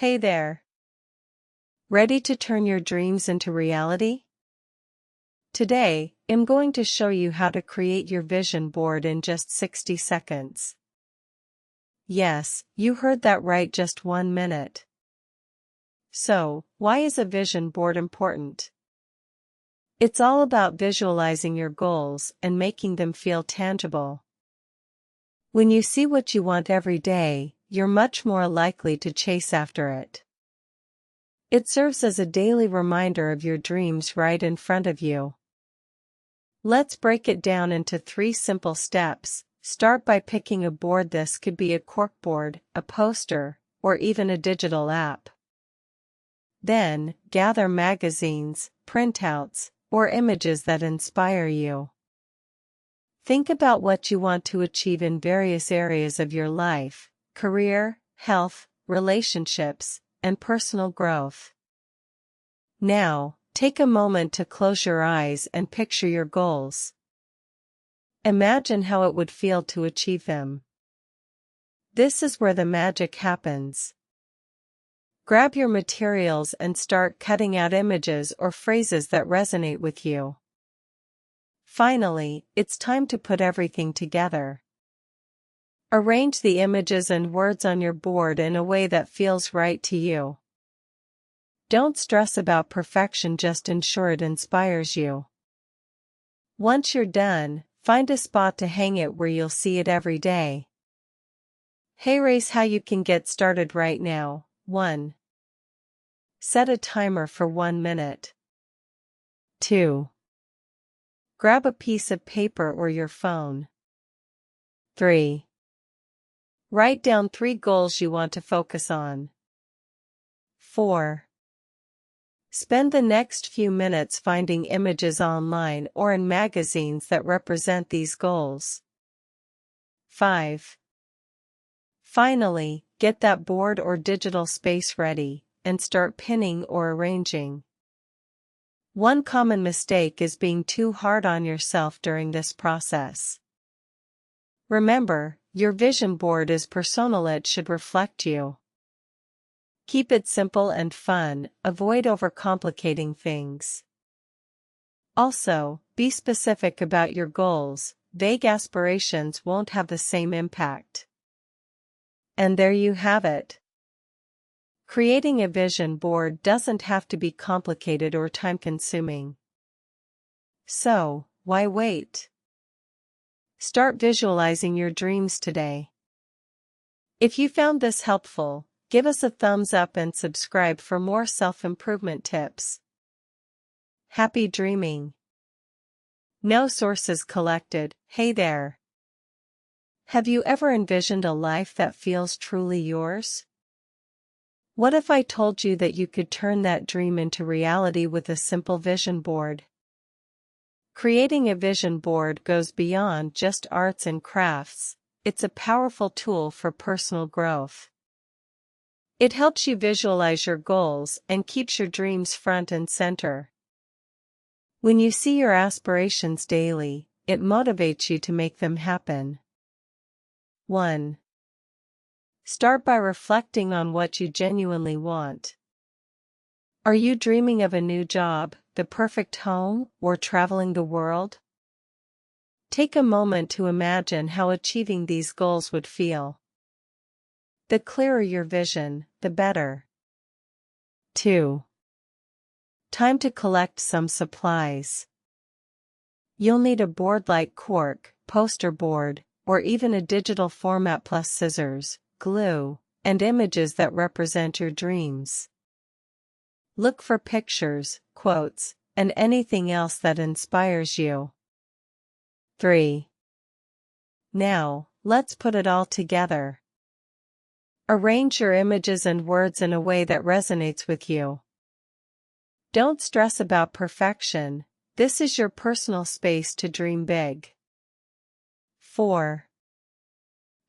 Hey there! Ready to turn your dreams into reality? Today, I'm going to show you how to create your vision board in just 60 seconds. Yes, you heard that right, just 1 minute. So, why is a vision board important? It's all about visualizing your goals and making them feel tangible. When you see what you want every day, you're much more likely to chase after it. It serves as a daily reminder of your dreams right in front of you. Let's break it down into 3 simple steps. Start by picking a board. This could be a corkboard, a poster, or even a digital app. Then, gather magazines, printouts, or images that inspire you. Think about what you want to achieve in various areas of your life: career, health, relationships, and personal growth. Now, take a moment to close your eyes and picture your goals. Imagine how it would feel to achieve them. This is where the magic happens. Grab your materials and start cutting out images or phrases that resonate with you. Finally, it's time to put everything together. Arrange the images and words on your board in a way that feels right to you. Don't stress about perfection, just ensure it inspires you. Once you're done, find a spot to hang it where you'll see it every day. Here's how you can get started right now. 1. Set a timer for 1 minute. 2. Grab a piece of paper or your phone. 3. Write down 3 goals you want to focus on. 4. Spend the next few minutes finding images online or in magazines that represent these goals. 5. Finally, get that board or digital space ready, and start pinning or arranging. One common mistake is being too hard on yourself during this process. Remember, your vision board is personal, it should reflect you. Keep it simple and fun, avoid overcomplicating things. Also, be specific about your goals. Vague aspirations won't have the same impact. And there you have it. Creating a vision board doesn't have to be complicated or time-consuming. So, why wait? Start visualizing your dreams today. If you found this helpful, give us a thumbs up and subscribe for more self-improvement tips. Happy dreaming! No sources collected. Hey there! Have you ever envisioned a life that feels truly yours? What if I told you that you could turn that dream into reality with a simple vision board? Creating a vision board goes beyond just arts and crafts. It's a powerful tool for personal growth. It helps you visualize your goals and keeps your dreams front and center. When you see your aspirations daily, it motivates you to make them happen. 1. Start by reflecting on what you genuinely want. Are you dreaming of a new job, the perfect home, or traveling the world? Take a moment to imagine how achieving these goals would feel. The clearer your vision, the better. 2. Time to collect some supplies. You'll need a board like cork, poster board, or even a digital format, plus scissors, glue, and images that represent your dreams. Look for pictures, quotes, and anything else that inspires you. 3. Now, let's put it all together. Arrange your images and words in a way that resonates with you. Don't stress about perfection. This is your personal space to dream big. 4.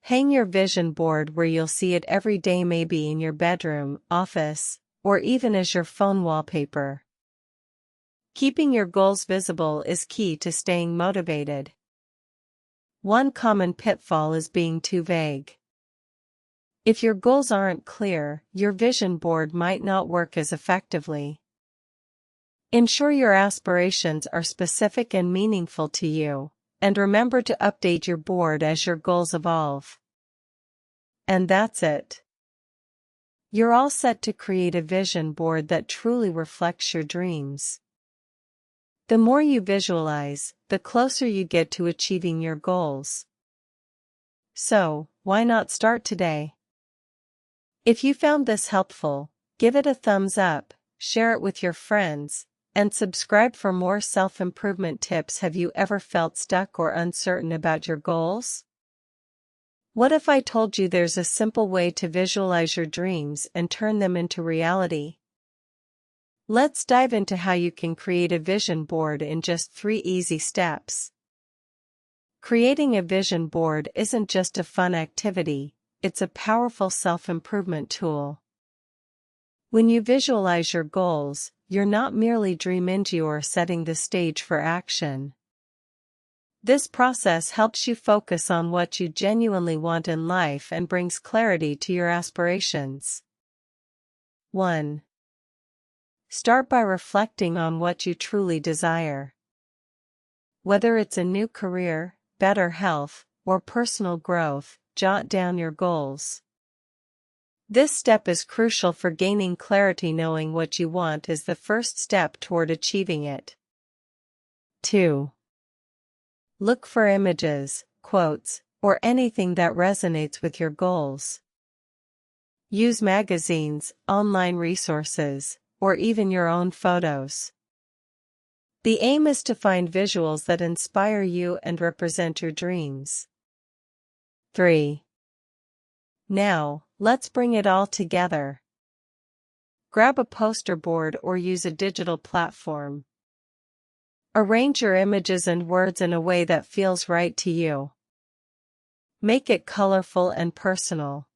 Hang your vision board where you'll see it every day, maybe in your bedroom, office, or even as your phone wallpaper. Keeping your goals visible is key to staying motivated. One common pitfall is being too vague. If your goals aren't clear, your vision board might not work as effectively. Ensure your aspirations are specific and meaningful to you, and remember to update your board as your goals evolve. And that's it. You're all set to create a vision board that truly reflects your dreams. The more you visualize, the closer you get to achieving your goals. So, why not start today? If you found this helpful, give it a thumbs up, share it with your friends, and subscribe for more self-improvement tips. Have you ever felt stuck or uncertain about your goals? What if I told you there's a simple way to visualize your dreams and turn them into reality? Let's dive into how you can create a vision board in just 3 easy steps. Creating a vision board isn't just a fun activity, it's a powerful self-improvement tool. When you visualize your goals, you're not merely dreaming, you're setting the stage for action. This process helps you focus on what you genuinely want in life and brings clarity to your aspirations. 1. Start by reflecting on what you truly desire. Whether it's a new career, better health, or personal growth, jot down your goals. This step is crucial for gaining clarity. Knowing what you want is the first step toward achieving it. 2. Look for images, quotes, or anything that resonates with your goals. Use magazines, online resources, or even your own photos. The aim is to find visuals that inspire you and represent your dreams. 3. Now, let's bring it all together. Grab a poster board or use a digital platform. Arrange your images and words in a way that feels right to you. Make it colorful and personal.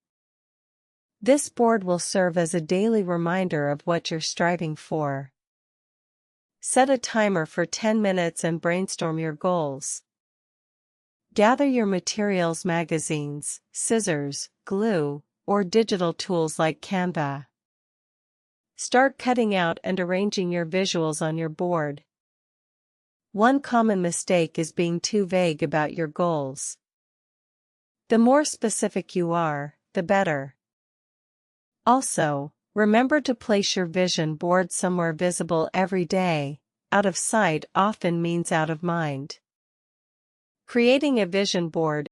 This board will serve as a daily reminder of what you're striving for. Set a timer for 10 minutes and brainstorm your goals. Gather your materials: magazines, scissors, glue, or digital tools like Canva. Start cutting out and arranging your visuals on your board. One common mistake is being too vague about your goals. The more specific you are, the better. Also, remember to place your vision board somewhere visible every day. Out of sight often means out of mind. Creating a vision board